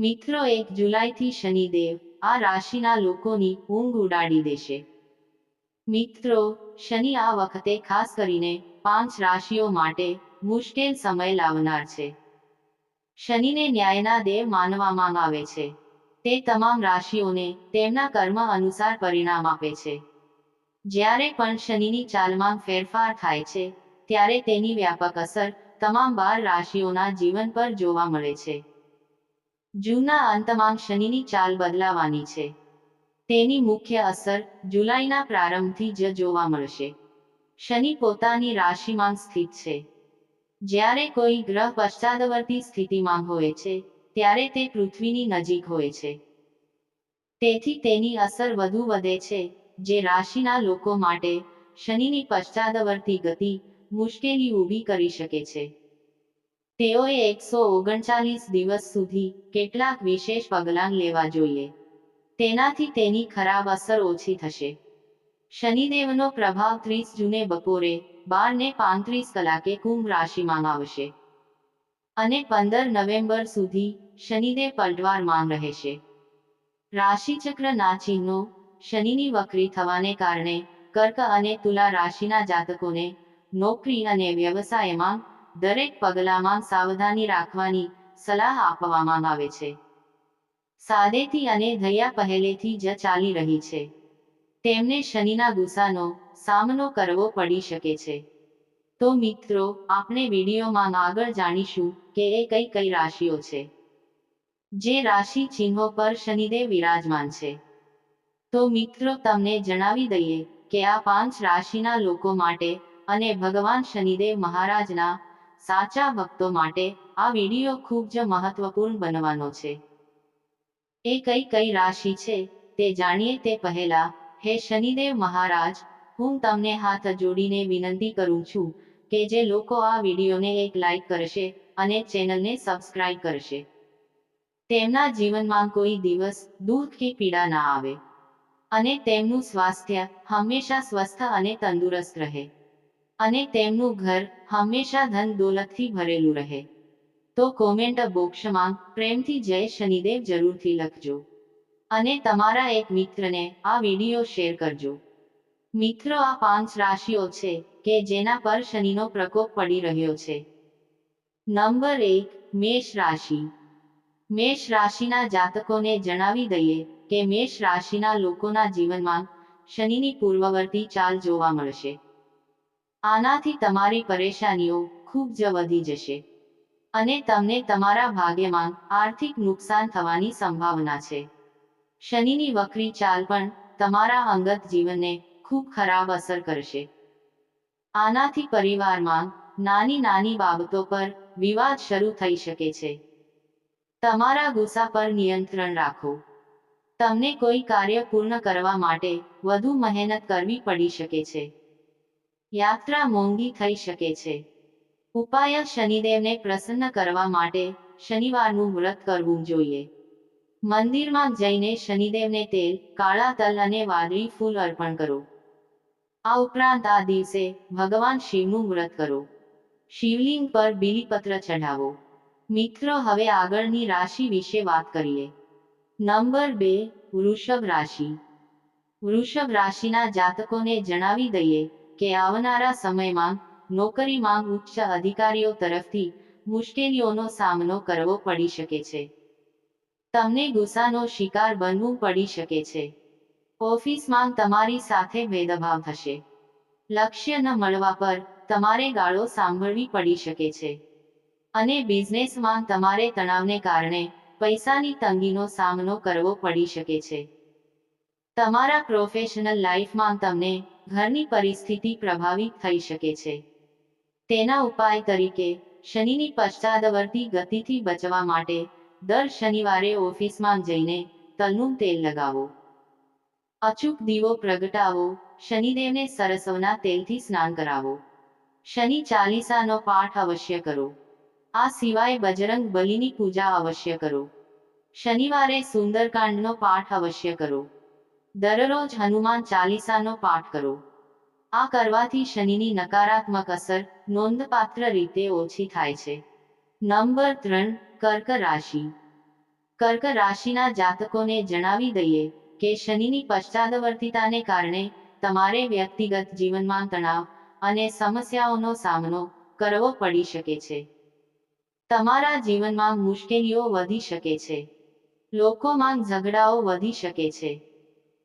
મિત્રો, 1 જુલાઈથી શનિદેવ આ રાશિના લોકોની ઊંઘ ઉડાડી દેશે. મિત્રો, શનિ આ વખતે ખાસ કરીને 5 રાશિઓ માટે મુશ્કેલ સમય લાવનાર છે. શનિને ન્યાયના દેવ માનવામાં આવે છે. તે તમામ રાશિઓને તેમના કર્મ અનુસાર પરિણામ આપે છે. જ્યારે પણ શનિની ચાલમાં ફેરફાર થાય છે, ત્યારે તેની વ્યાપક અસર તમામ 12 રાશિઓના જીવન પર જોવા મળે છે. જૂનના અંતમાં શનિની ચાલ બદલાવાની છે. તેની મુખ્ય અસર જુલાઈના પ્રારંભથી જ જોવા મળશે. શનિ પોતાની રાશિમાં સ્થિત છે. જ્યારે કોઈ ગ્રહ પશ્ચાદવર્તી સ્થિતિમાં હોય છે, ત્યારે તે પૃથ્વીની નજીક હોય છે. તેથી તેની અસર વધુ વધે છે, જે રાશિના લોકો માટે શનિની પશ્ચાદવર્તી ગતિ મુશ્કેલી ઊભી કરી શકે છે. તેઓએ 139 દિવસ સુધી કેટલાક વિશેષ પગલાં લેવા જોઈએ. તેનાથી તેની ખરાબ અસર ઓછી થશે. શનિદેવનો પ્રભાવ 30 જૂને બપોરે 12:35 કુંભ રાશિમાં આવશે અને 15 નવેમ્બર સુધી શનિદેવ પલટવારમાં રહેશે. રાશિચક્રના ચિહ્નો. શનિની વક્રી થવાને કારણે કર્ક અને તુલા રાશિના જાતકોને નોકરી અને વ્યવસાયમાં દરેક પગલામાં સાવધાની રાખવાની સલાહ આપવામાં આવે છે. સાદેતી અને દયા પહેલેથી જ ચાલી રહી છે. તેમને શનિના ગુસ્સાનો સામનો કરવો પડી શકે છે. તો મિત્રો, આપણે વિડીયોમાં આગળ જાણીશું કે એ કઈ રાશિઓ છે જે રાશિ ચિહ્નો પર શનિદેવ વિરાજમાન છે. તો મિત્રો, તમને જણાવી દઈએ કે આ 5 રાશિના લોકો માટે અને ભગવાન શનિદેવ મહારાજના સાચા ભક્તો માટે આ વિડીયો ખૂબ જ મહત્વપૂર્ણ બનવાનો છે. એ કઈ રાશિ છે તે જાણીએ તે પહેલા, હે શનિદેવ મહારાજ, હું તમને હાથ જોડીને વિનંતી કરું છું કે જે લોકો આ વિડીયોને એક લાઈક કરશે અને ચેનલને સબસ્ક્રાઇબ કરશે, તેમના જીવનમાં કોઈ દિવસ દુઃખ કે પીડા ના આવે અને તેમનું સ્વાસ્થ્ય હંમેશા સ્વસ્થ અને તંદુરસ્ત રહે અને તેમનું ઘર હંમેશા ધન દોલતથી ભરેલું રહે. તો કોમેન્ટ બોક્સમાં પ્રેમથી જય શનિદેવ જરૂરથી લખજો અને તમારા એક મિત્રને આ વિડીયો શેર કરજો. મિત્રો, આ 5 રાશિઓ છે કે જેના પર શનિનો પ્રકોપ પડી રહ્યો છે. નંબર 1, મેષ રાશિ. મેષ રાશિના જાતકોને જણાવી દઈએ કે મેષ રાશિના લોકોના જીવનમાં શનિની પૂર્વવર્તી ચાલ જોવા મળશે. આનાથી તમારી પરેશાનીઓ ખૂબ જ વધી જશે અને તમને તમારા ભાગ્યમાં આર્થિક નુકસાન થવાની સંભાવના છે. શનિની વક્રી ચાલ પણ તમારા અંગત જીવનને ખૂબ ખરાબ અસર કરશે. આનાથી પરિવારમાં નાની બાબતો પર વિવાદ શરૂ થઈ શકે છે. તમારા ગુસ્સા પર નિયંત્રણ રાખો. તમને કોઈ કાર્ય પૂર્ણ કરવા માટે વધુ મહેનત કરવી પડી શકે છે. યાત્રા મોંઘી થઈ શકે છે. ઉપાય. શનિદેવને પ્રસન્ન કરવા માટે શનિવારનું વ્રત કરવું જોઈએ. મંદિરમાં જઈને શનિદેવને તેલ, કાળા તલ અને વાદળી ફૂલ અર્પણ કરો. આ ઉપરાંત આ દિવસે ભગવાન શિવનું વ્રત કરો. શિવલિંગ પર બીલીપત્ર ચઢાવો. મિત્રો, હવે આગળની રાશિ વિશે વાત કરીએ. નંબર 2, વૃષભ રાશિ. વૃષભ રાશિના જાતકોને જણાવી દઈએ કે આવનારા સમયમાં નોકરીમાં ઉચ્ચ અધિકારીઓ તરફથી મુશ્કેલીઓનો સામનો કરવો પડી શકે છે. તમને ગુસ્સાનો શિકાર બનવું પડી શકે છે. ઓફિસમાં તમારી સાથે ભેદભાવ થશે. લક્ષ્ય ન મળવા પર તમારે ગાળો સાંભળવી પડી શકે છે અને બિઝનેસમાં તમારે તણાવને કારણે પૈસાની તંગીનો સામનો કરવો પડી શકે છે. તમારા પ્રોફેશનલ લાઈફમાં તમને ઘરની પરિસ્થિતિ પ્રભાવિત થઈ શકે છે. તેના ઉપાય તરીકે શનિની પશ્ચાદવર્તી ગતિથી બચવા માટે દર શનિવારે ઓફિસમાં જઈને તલનું તેલ લગાવો. અચૂક દીવો પ્રગટાવો. શનિદેવને સરસવના તેલથી સ્નાન કરાવો. શનિ ચાલીસાનો પાઠ અવશ્ય કરો. આ સિવાય બજરંગ બલીની પૂજા અવશ્ય કરો. શનિવારે સુંદરકાંડનો પાઠ અવશ્ય કરો. દરરોજ હનુમાન ચાલીસાનો પાઠ કરો. આ કરવાથી શનિની નકારાત્મક અસર નોંધપાત્ર રીતે ઓછી થાય છે. નંબર 3, કર્ક રાશિ. કર્ક રાશિના જાતકોને જણાવી દઈએ કે શનિની પશ્ચાદવર્તિતાને કારણે તમારે વ્યક્તિગત જીવનમાં તણાવ અને સમસ્યાઓનો સામનો કરવો પડી શકે છે. તમારા જીવનમાં મુશ્કેલીઓ વધી શકે છે. લોકોમાં ઝઘડાઓ વધી શકે છે.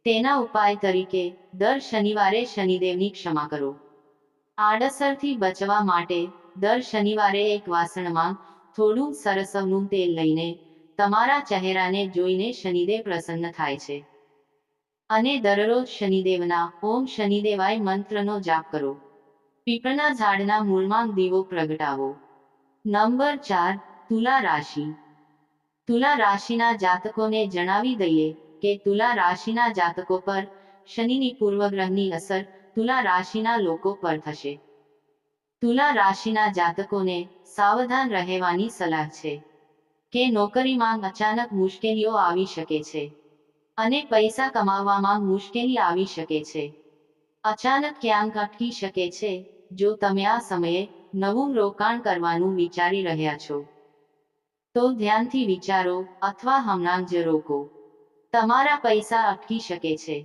તેના ઉપાય તરીકે દર શનિવારે શનિદેવની ક્ષમા કરો. આડઅસરથી બચવા માટે દર શનિવારે એક વાસણમાં થોડું સરસવનું તેલ લઈને તમારા ચહેરાને જોઈને શનિદેવ પ્રસન્ન થાય છે. અને દરરોજ શનિદેવના ઓમ શનિદેવાય મંત્રનો જાપ કરો. પીપળના ઝાડના મૂળમાં દીવો પ્રગટાવો. નંબર 4. તુલા રાશિ. તુલા રાશિના જાતકોને જણાવી દઈએ કે તુલા રાશિના જાતકો પર શનિની પૂર્વગ્રહની અસર તુલા રાશિના લોકો પર થશે. તુલા રાશિના જાતકોને સાવધાન રહેવાની સલાહ છે કે નોકરીમાં અચાનક મુશ્કેલીઓ આવી શકે છે અને પૈસા કમાવવામાં મુશ્કેલી આવી શકે છે. અચાનક ક્યાંક અટકી શકે છે. જો તમે આ સમયે નવું રોકાણ કરવાનું વિચારી રહ્યા છો તો ધ્યાનથી વિચારો અથવા હમણાં જ રોકો. તમારા પૈસા અટકી શકે છે.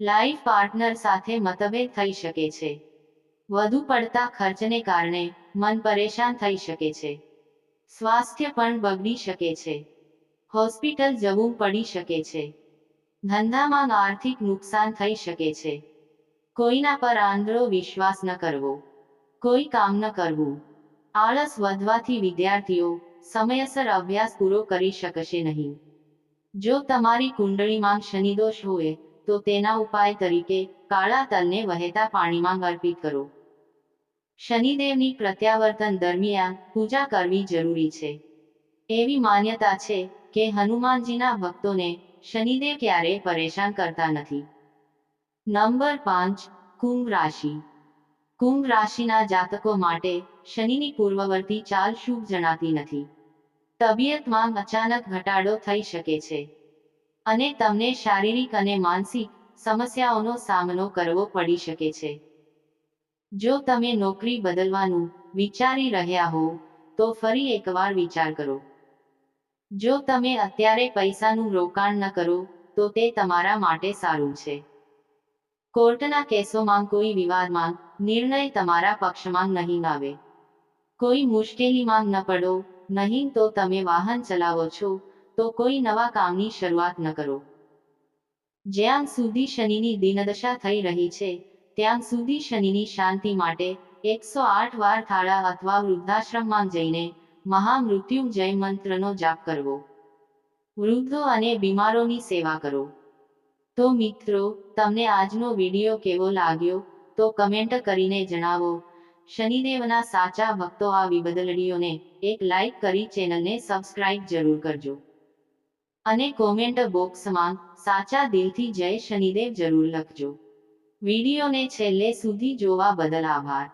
લાઈફ પાર્ટનર સાથે મતભેદ થઈ શકે છે. વધુ પડતા ખર્ચને કારણે મન પરેશાન થઈ શકે છે. સ્વાસ્થ્ય પણ બગડી શકે છે. હોસ્પિટલ જવું પડી શકે છે. ધંધામાં આર્થિક નુકસાન થઈ શકે છે. કોઈના પર આંધળો વિશ્વાસ ન કરવો. કોઈ કામ ન કરવું. આળસ વધવાથી વિદ્યાર્થીઓ સમયસર અભ્યાસ પૂરો કરી શકશે નહીં. જો તમારી કુંડળીમાં શનિદોષ હોય તો તેના ઉપાય તરીકે કાળા તલને વહેતા પાણીમાં અર્પિત કરો. શનિદેવની પ્રત્યાવર્તન દરમિયાન પૂજા કરવી જરૂરી છે. એવી માન્યતા છે કે હનુમાનજીના ભક્તોને શનિદેવ ક્યારેય પરેશાન કરતા નથી. નંબર 5. કુંભ રાશિ. કુંભ રાશિના જાતકો માટે શનિની પૂર્વવર્તી ચાલ શુભ જણાતી નથી. તબિયતમાં અચાનક ઘટાડો થઈ શકે છે અને તમને શારીરિક અને માનસિક સમસ્યાઓનો સામનો કરવો પડી શકે છે. જો તમે નોકરી બદલવાનું વિચારી રહ્યા હો તો ફરી એકવાર વિચાર કરો. જો તમે અત્યારે પૈસાનું રોકાણ ન કરો તો તે તમારા માટે સારું છે. કોર્ટના કેસોમાં કોઈ વિવાદમાં નિર્ણય તમારા પક્ષમાં નહીં આવે. કોઈ મુશ્કેલીમાં ન પડો નહીં તો તમે વાહન ચલાવો છો તો કોઈ નવા કામની શરૂઆત ન કરો. જ્યાં સુધી શનિની દિનદશા થઈ રહી છે ત્યાં સુધી શનિની શાંતિ માટે 108 વાર થાળા અથવા વૃદ્ધાશ્રમમાં જઈને મહામૃત્યુંજય મંત્રનો જાપ કરવો. વૃદ્ધો અને બીમારોની સેવા કરો. તો મિત્રો, તમને આજનો વિડીયો કેવો લાગ્યો તો કમેન્ટ કરીને જણાવો. શનિદેવના સાચા ભક્તો આ વિડીયોને એક લાઈક કરી ચેનલને સબસ્ક્રાઇબ જરૂર કરજો અને કોમેન્ટ બોક્સમાં સાચા દિલથી જય શનિદેવ જરૂર લખજો. વિડીયોને છેલ્લે સુધી જોવા બદલ આભાર.